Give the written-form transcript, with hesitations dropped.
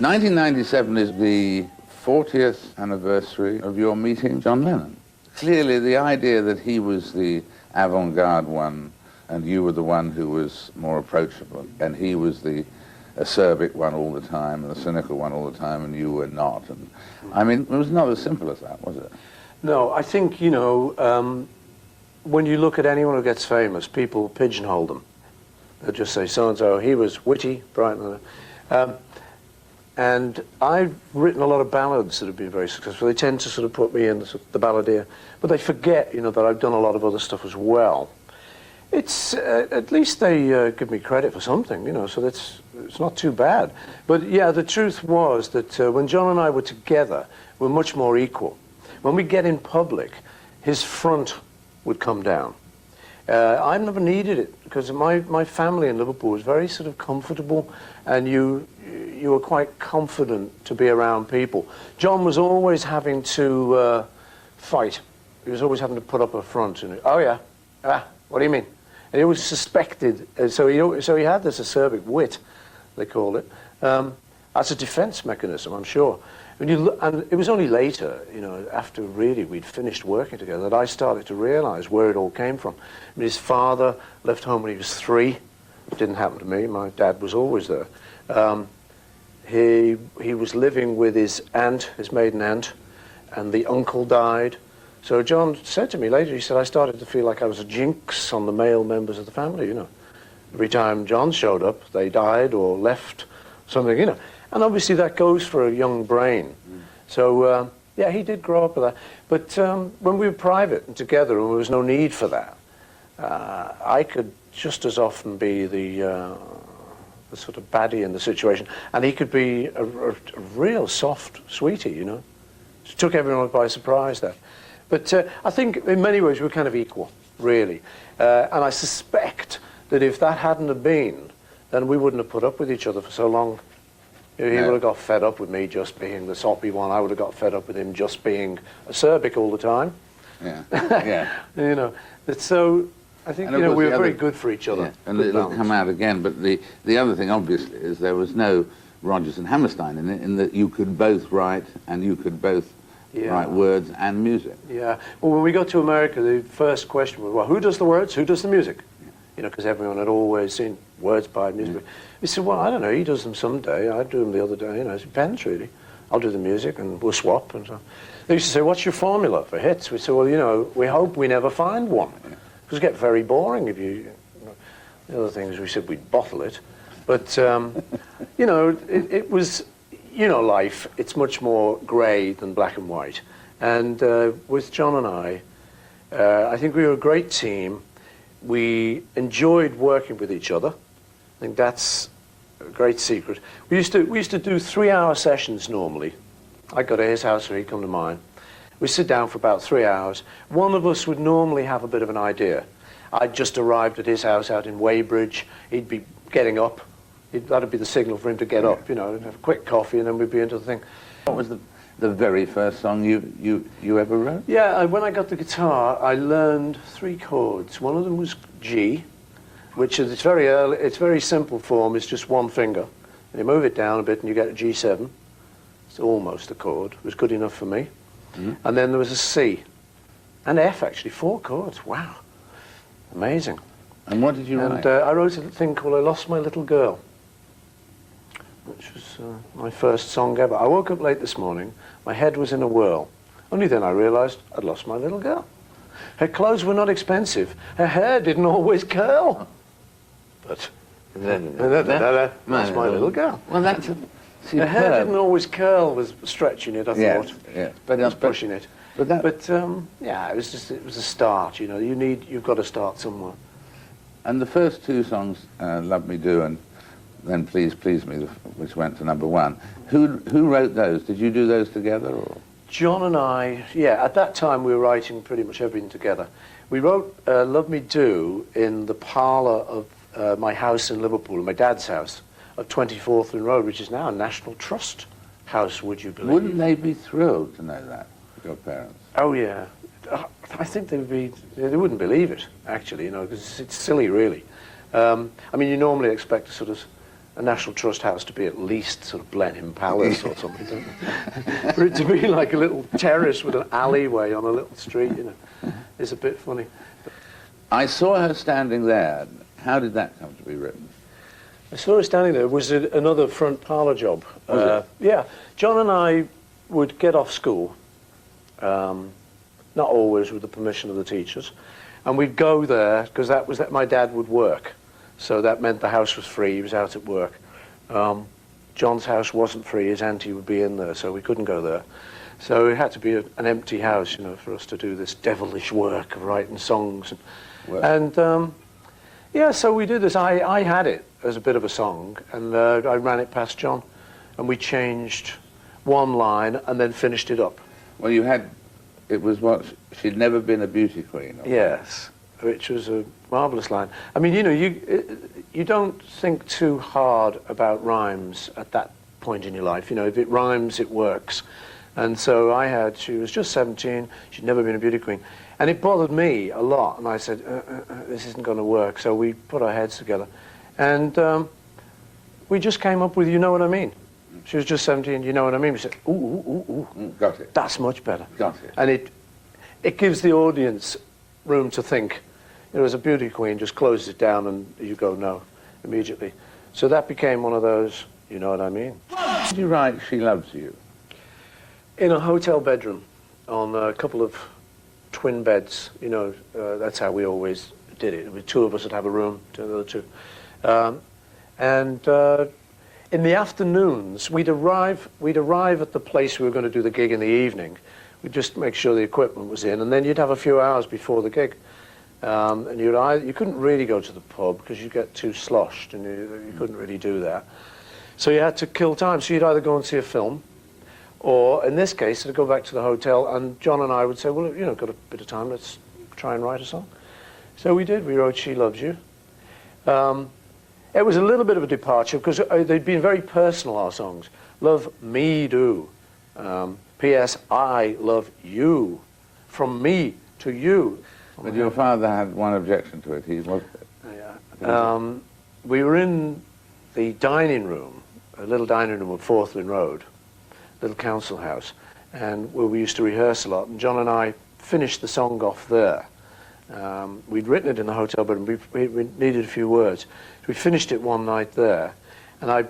1997 is the 40th anniversary of your meeting John Lennon. Clearly, the idea that he was the avant-garde one and you were the one who was more approachable, and he was the acerbic one all the time and the cynical one all the time, and you were not. And I mean, it was not as simple as that, was it? No, I think, you know, when you look at anyone who gets famous, people pigeonhole them. They'll just say, so-and-so, he was witty, bright, and I've written a lot of ballads that have been very successful. They tend to sort of put me in the balladeer, but they forget, you know, that I've done a lot of other stuff as well. It's, at least they give me credit for something, you know, so it's not too bad. But yeah, the truth was that when John and I were together, we're much more equal. When we get in public, his front would come down. I never needed it because my family in Liverpool was very sort of comfortable, and you were quite confident to be around people. John was always having to fight. He was always having to put up a front. And, oh yeah, what do you mean? And he always suspected, so he had this acerbic wit, they called it, as a defense mechanism, I'm sure. And it was only later, you know, after really we'd finished working together, that I started to realize where it all came from. I mean, his father left home when he was 3. It didn't happen to me. My dad was always there. He was living with his aunt, his maiden aunt, and the uncle died. So John said to me later, he said, I started to feel like I was a jinx on the male members of the family, you know. Every time John showed up, they died or left, something, you know. And obviously that goes for a young brain. So, yeah, he did grow up with that. But when we were private and together and there was no need for that, I could just as often be the sort of baddie in the situation. And he could be a real soft sweetie, you know. It took everyone by surprise, that. But I think in many ways we're kind of equal, really. And I suspect that if that hadn't have been, then we wouldn't have put up with each other for so long. He would have got fed up with me just being the soppy one. I would have got fed up with him just being acerbic all the time. Yeah, yeah. You know, so I think, you know, we were very good for each other. Yeah. And it'll come out again. But the other thing, obviously, is there was no Rodgers and Hammerstein in it, in that you could both write and you could both write words and music. Yeah. Well, when we got to America, the first question was, well, who does the words, who does the music? You know, because everyone had always seen words by music. We said, well, I don't know, he does them someday, I do them the other day, you know, it depends really. I'll do the music and we'll swap and so on. They used to say, what's your formula for hits? We said, well, you know, we hope we never find one. Because it gets very boring if you know. The other thing is we said we'd bottle it. But, you know, it was, you know, life, it's much more grey than black and white. And with John and I think we were a great team. We enjoyed working with each other. I think that's a great secret. We used to do 3-hour sessions normally. I'd go to his house or he'd come to mine. We'd sit down for about 3 hours. One of us would normally have a bit of an idea. I'd just arrived at his house out in Weybridge. He'd be getting up. That'd be the signal for him to get up, you know, and have a quick coffee, and then we'd be into the thing. What was the very first song you ever wrote? Yeah, when I got the guitar, I learned 3 chords. One of them was G, which is it's very simple form. It's just one finger, and you move it down a bit, and you get a G7. It's almost a chord. It was good enough for me. And then there was a C, and F actually, 4 chords. Wow, amazing. And what did you write? And I wrote a thing called "I Lost My Little Girl," which was my first song ever. I woke up late this morning, my head was in a whirl. Only then I realized I'd lost my little girl. Her clothes were not expensive, her hair didn't always curl. But, lost my little girl. Well, that's her hair didn't always curl, was stretching it, I thought. Yeah, but was pushing it. But yeah, it was a start, you know, you've got to start somewhere. And the first 2 songs, Love Me Do and then Please Please Me, which went to #1. Who wrote those? Did you do those together? Or? John and I, yeah, at that time we were writing pretty much everything together. We wrote Love Me Do in the parlour of my house in Liverpool, my dad's house, at 24th Road, which is now a National Trust house, would you believe? Wouldn't they be thrilled to know that, your parents? Oh, yeah. I think they wouldn't believe it, actually, you know, because it's silly, really. I mean, you normally expect a sort of a National Trust house to be at least sort of Blenheim Palace or something, don't you? For it to be like a little terrace with an alleyway on a little street, you know, is a bit funny. I saw her standing there. How did that come to be written? I saw her standing there. It was another front parlour job. Was it? Yeah. John and I would get off school, not always with the permission of the teachers, and we'd go there, because my dad would work. So that meant the house was free. He was out at work. John's house wasn't free. His auntie would be in there, so we couldn't go there. So it had to be an empty house, you know, for us to do this devilish work of writing songs. Yeah, so we did this. I had it as a bit of a song, and I ran it past John, and we changed one line and then finished it up. Well, it was what, she'd never been a beauty queen. Yes, which was a marvellous line. I mean, you know, you don't think too hard about rhymes at that point in your life. You know, if it rhymes, it works. And so she was just 17, she'd never been a beauty queen. And it bothered me a lot, and I said, this isn't going to work. So we put our heads together, and we just came up with You Know What I Mean. She was just 17, You Know What I Mean? We said, ooh, ooh, ooh, ooh. Got it. That's much better. Got it. And it gives the audience room to think. You know, as a beauty queen, just closes it down and you go, no, immediately. So that became one of those, You Know What I Mean. Did you write She Loves You? In a hotel bedroom, on a couple of twin beds, you know, that's how we always did it. The two of us would have a room, the other two. In the afternoons, we'd arrive at the place we were going to do the gig in the evening. We'd just make sure the equipment was in, and then you'd have a few hours before the gig. And you couldn't really go to the pub because you'd get too sloshed, and you couldn't really do that. So you had to kill time. So you'd either go and see a film, or in this case, I'd go back to the hotel, and John and I would say, well, you know, got a bit of time, let's try and write a song. So we did. We wrote She Loves You. It was a little bit of a departure because they'd been very personal, our songs. Love me do. P.S. I love you. From me to you. But your father had one objection to it. He was. Yeah. We were in the dining room, a little dining room on Forthlin Road, little council house, and where we used to rehearse a lot. And John and I finished the song off there. We'd written it in the hotel, but we needed a few words. We finished it one night there, and I